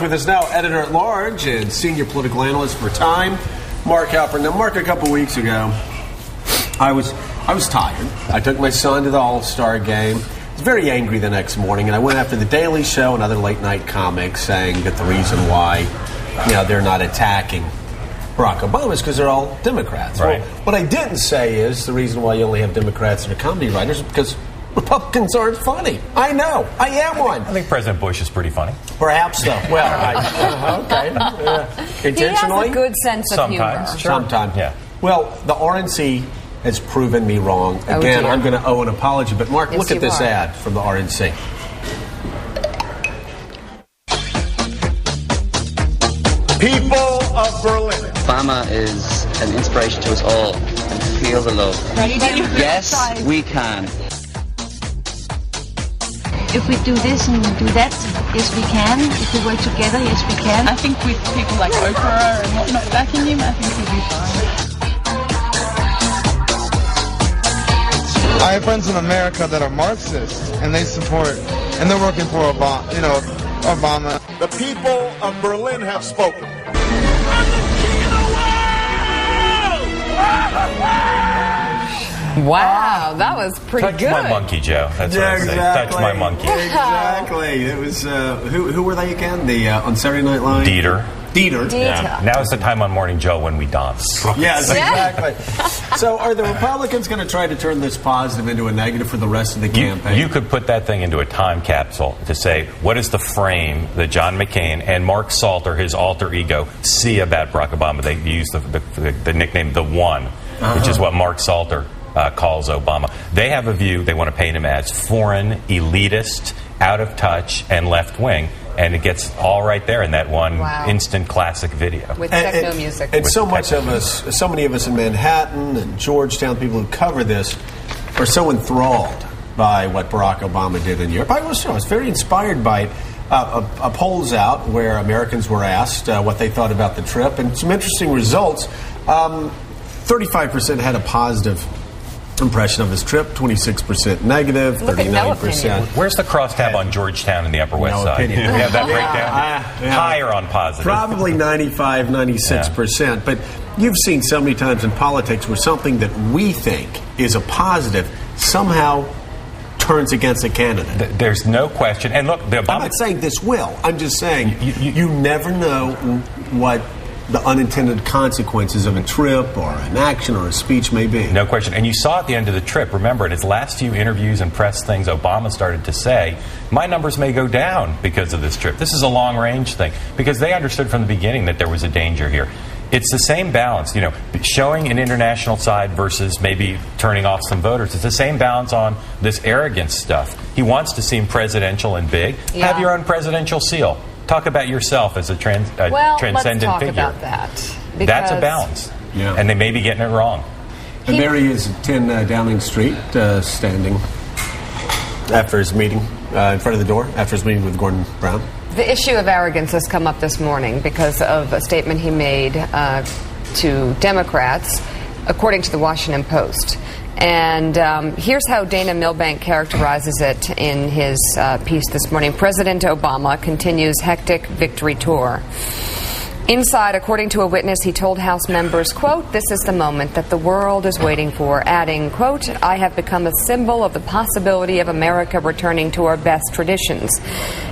With us now, editor-at-large and senior political analyst for Time, Mark Halperin. Now, Mark, a couple weeks ago, I was tired. I took my son to the All-Star game. I was very angry the next morning, and I went after The Daily Show and other late-night comics saying that the reason why they're not attacking Barack Obama is because they're all Democrats. Right. Well, what I didn't say is the reason why you only have Democrats that are comedy writers is because Republicans aren't funny. I know. I am one. I think President Bush is pretty funny. Perhaps, though. Well, okay. Intentionally? He has a good sense of Sometimes. humor. Sure. Sometimes. Yeah. Well, the RNC has proven me wrong. Oh, Again, dear. I'm going to owe an apology. But, Mark, Yes, look at you this are. ad from the RNC. People of Berlin. Obama is an inspiration to us all, and feel the love. Yes, we can. If we do this and do that, yes we can. If we work together, yes we can. I think with people like Oprah and whatnot backing him, I think he'll be fine. I have friends in America that are Marxists, and they support, and they're working for Obama. Obama. The people of Berlin have spoken. Wow, that was pretty Touch good. my monkey, Joe. That's what I say. Touch my monkey. Exactly. It was, who were they again? On Saturday Night Live? Dieter. Dieter. Yeah. Now is the time on Morning Joe when we dance. Yes, exactly. So are the Republicans going to try to turn this positive into a negative for the rest of the campaign? You could put that thing into a time capsule to say, what is the frame that John McCain and Mark Salter, his alter ego, see about Barack Obama? They use the nickname The One, which is what Mark Salter calls Obama. They have a view, they want to paint him as foreign, elitist, out of touch, and left-wing. And it gets all right there in that one instant classic video. With techno music. And so many of us in Manhattan and Georgetown, people who cover this, are so enthralled by what Barack Obama did in Europe. I was very inspired by it. A poll's out where Americans were asked what they thought about the trip, and some interesting results. 35% had a positive impression of his trip, 26% negative, Look at no 39%. opinion. Where's the crosstab on Georgetown and the Upper West No Side? opinion. Do we have that breakdown? Yeah. Higher on positive. Probably 95, 96%. But you've seen so many times in politics where something that we think is a positive somehow turns against a candidate. There's no question. And look, the Obama... I'm not saying this will. I'm just saying you never know what the unintended consequences of a trip or an action or a speech may be. No question. And you saw at the end of the trip, remember, in his last few interviews and press things, Obama started to say, my numbers may go down because of this trip. This is a long-range thing. Because they understood from the beginning that there was a danger here. It's the same balance, showing an international side versus maybe turning off some voters. It's the same balance on this arrogance stuff. He wants to seem presidential and big. Yeah. Have your own presidential seal. Talk about yourself as a transcendent let's talk figure. about that. That's a balance. Yeah. And they may be getting it wrong. And there he is at 10 Downing Street, standing after his meeting, in front of the door, after his meeting with Gordon Brown. The issue of arrogance has come up this morning because of a statement he made to Democrats, according to the Washington Post. And here's how Dana Milbank characterizes it in his piece this morning. President Obama continues hectic victory tour. Inside, according to a witness, he told House members, quote, this is the moment that the world is waiting for, adding, quote, I have become a symbol of the possibility of America returning to our best traditions.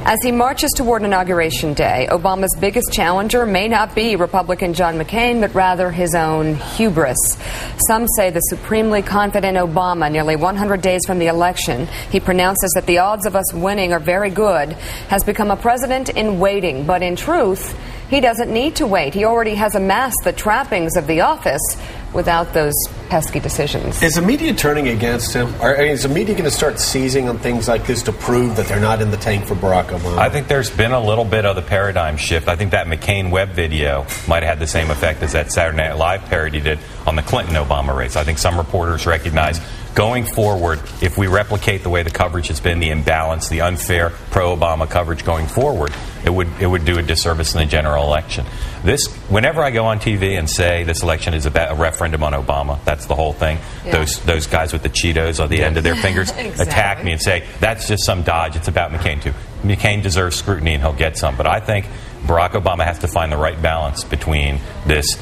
As he marches toward Inauguration Day, Obama's biggest challenger may not be Republican John McCain, but rather his own hubris. Some say the supremely confident Obama, nearly 100 days from the election, he pronounces that the odds of us winning are very good, has become a president in waiting. But in truth, he doesn't need to wait. He already has amassed the trappings of the office without those pesky decisions. Is the media turning against him? Or is the media going to start seizing on things like this to prove that they're not in the tank for Barack Obama? I think there's been a little bit of the paradigm shift. I think that McCain web video might have had the same effect as that Saturday Night Live parody did on the Clinton-Obama race. I think some reporters recognize going forward, if we replicate the way the coverage has been, the imbalance, the unfair pro-Obama coverage going forward, it would do a disservice in the general election. Whenever I go on TV and say this election is about a referendum on Obama, that's the whole thing. Yeah. Those guys with the Cheetos on the end of their fingers Exactly. attack me and say that's just some dodge. It's about McCain too. McCain deserves scrutiny and he'll get some. But I think Barack Obama has to find the right balance between this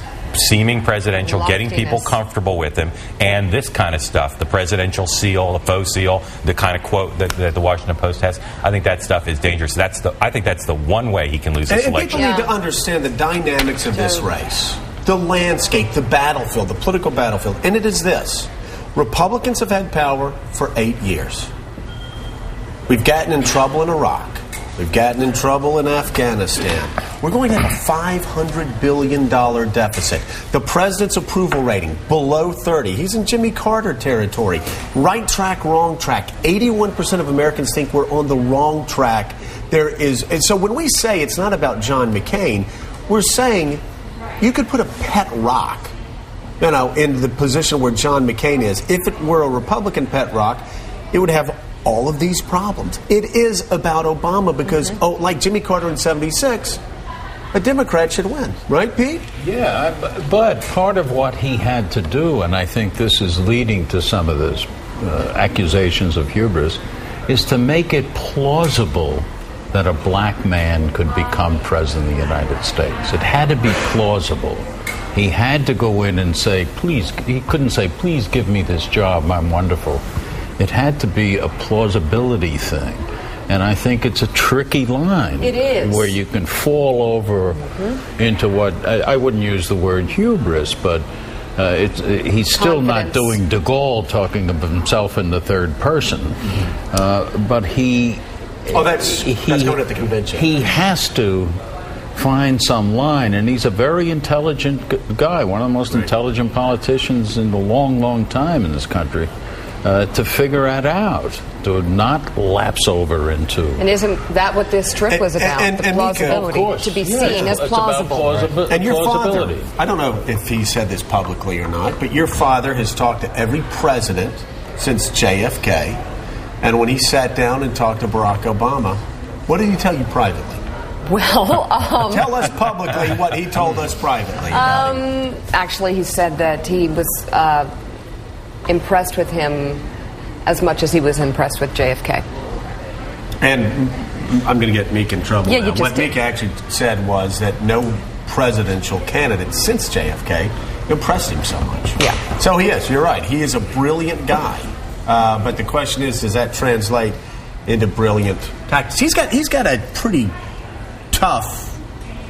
seeming presidential, getting people comfortable with him, and this kind of stuff, the presidential seal, the faux seal, the kind of quote that the Washington Post has. I think that stuff is dangerous. I think that's the one way he can lose this election. People need to understand the dynamics of this race, the landscape, the battlefield, the political battlefield, and it is this. Republicans have had power for 8 years. We've gotten in trouble in Iraq. We've gotten in trouble in Afghanistan. We're going to have a $500 billion deficit. The president's approval rating, below 30. He's in Jimmy Carter territory. Right track, wrong track. 81% of Americans think we're on the wrong track. And so when we say it's not about John McCain, we're saying you could put a pet rock, in the position where John McCain is. If it were a Republican pet rock, it would have all of these problems. It is about Obama because, like Jimmy Carter in 76, a Democrat should win. Right, Pete? Yeah, but part of what he had to do, and I think this is leading to some of those accusations of hubris, is to make it plausible that a black man could become president of the United States. It had to be plausible. He had to go in and say, please, he couldn't say, please give me this job, I'm wonderful. It had to be a plausibility thing. And I think it's a tricky line. It is. Where you can fall over into what, I wouldn't use the word hubris, but he's still not doing de Gaulle talking of himself in the third person. But he... that's going at the convention. He has to find some line, and he's a very intelligent guy, one of the most intelligent politicians in a long, long time in this country, to figure that out, to not lapse over into... And isn't that what this trip was about? The plausibility, to be seen as plausible. And your father, I don't know if he said this publicly or not, but your father has talked to every president since JFK, and when he sat down and talked to Barack Obama, what did he tell you privately? Well, tell us publicly what he told us privately. Actually, he said that he was impressed with him as much as he was impressed with JFK. And I'm going to get Meek in trouble now. What did. Meek actually said was that no presidential candidate since JFK impressed him so much. Yeah. So he is. You're right. He is a brilliant guy. But the question is, does that translate into brilliant tactics? He's got a pretty tough,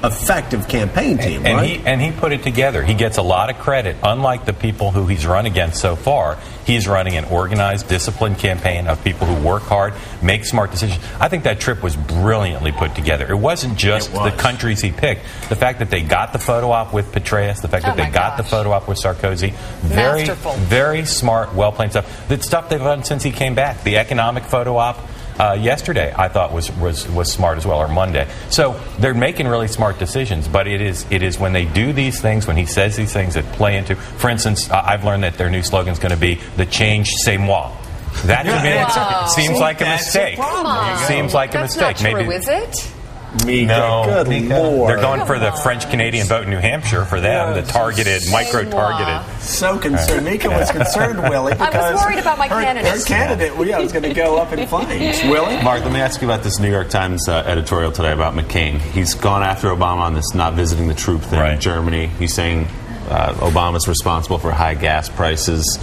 effective campaign team, right? And he put it together. He gets a lot of credit. Unlike the people who he's run against so far, he's running an organized, disciplined campaign of people who work hard, make smart decisions. I think that trip was brilliantly put together. It wasn't just the countries he picked. The fact that they got the photo op with Petraeus, the fact that they got the photo op with Sarkozy, very smart, well-planned stuff. The stuff they've done since he came back. The economic photo op yesterday, I thought was smart as well, or Monday. So they're making really smart decisions, but it is when they do these things, when he says these things that play into, for instance, I've learned that their new slogan is going to be the change, c'est moi. That to me seems like a mistake. Seems like a mistake. That's not true, is it? No, good Lord. They're going for the French-Canadian vote in New Hampshire for them, the targeted, micro-targeted. So concerned. Mika was concerned, Willie, because I was worried about my candidate. Her candidate, was going to go up in flames. Willie? Mark, let me ask you about this New York Times editorial today about McCain. He's gone after Obama on this not visiting the troop thing in Germany. He's saying Obama's responsible for high gas prices.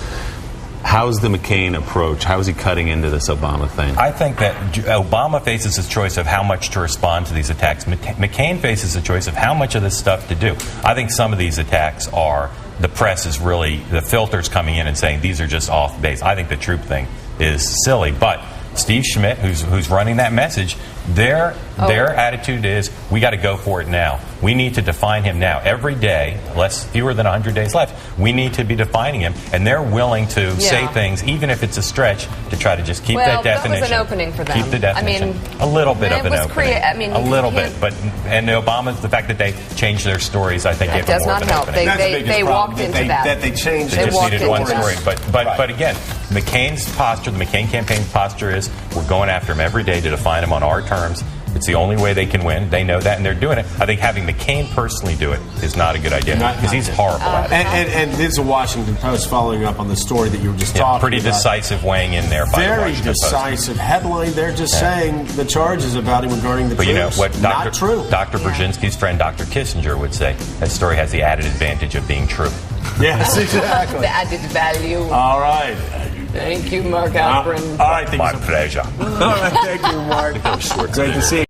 How's the McCain approach? How is he cutting into this Obama thing? I think that Obama faces his choice of how much to respond to these attacks. McCain faces the choice of how much of this stuff to do. I think some of these attacks are, the press is really, the filters coming in and saying these are just off base. I think the troop thing is silly. But Steve Schmidt, who's running that message, their attitude is, we got to go for it now. We need to define him now. Every day, fewer than 100 days left, we need to be defining him, and they're willing to say things, even if it's a stretch, to try to just keep that definition. That was an opening for them. Keep the definition. A little bit of an opening. A little bit, and Obama's, the fact that they changed their stories, I think, gave them more of an opening. They walked into that. That they changed. They just needed one story. But again, McCain's posture, the McCain campaign's posture is, we're going after him every day to define him on our terms. It's the only way they can win. They know that, and they're doing it. I think having McCain personally do it is not a good idea because he's horrible at it. And this is a Washington Post following up on the story that you were just talking pretty about. decisive weighing in there by the Very Washington Post. decisive headline. They're just saying the charges about him regarding the But troops. you know what Not true. Dr. Brzezinski's friend, Dr. Kissinger, would say? That story has the added advantage of being true. Yes, exactly. The added value. All right. Thank you, Mark Alperin. All right. My pleasure. All right. Thank you, Mark. Great to see you.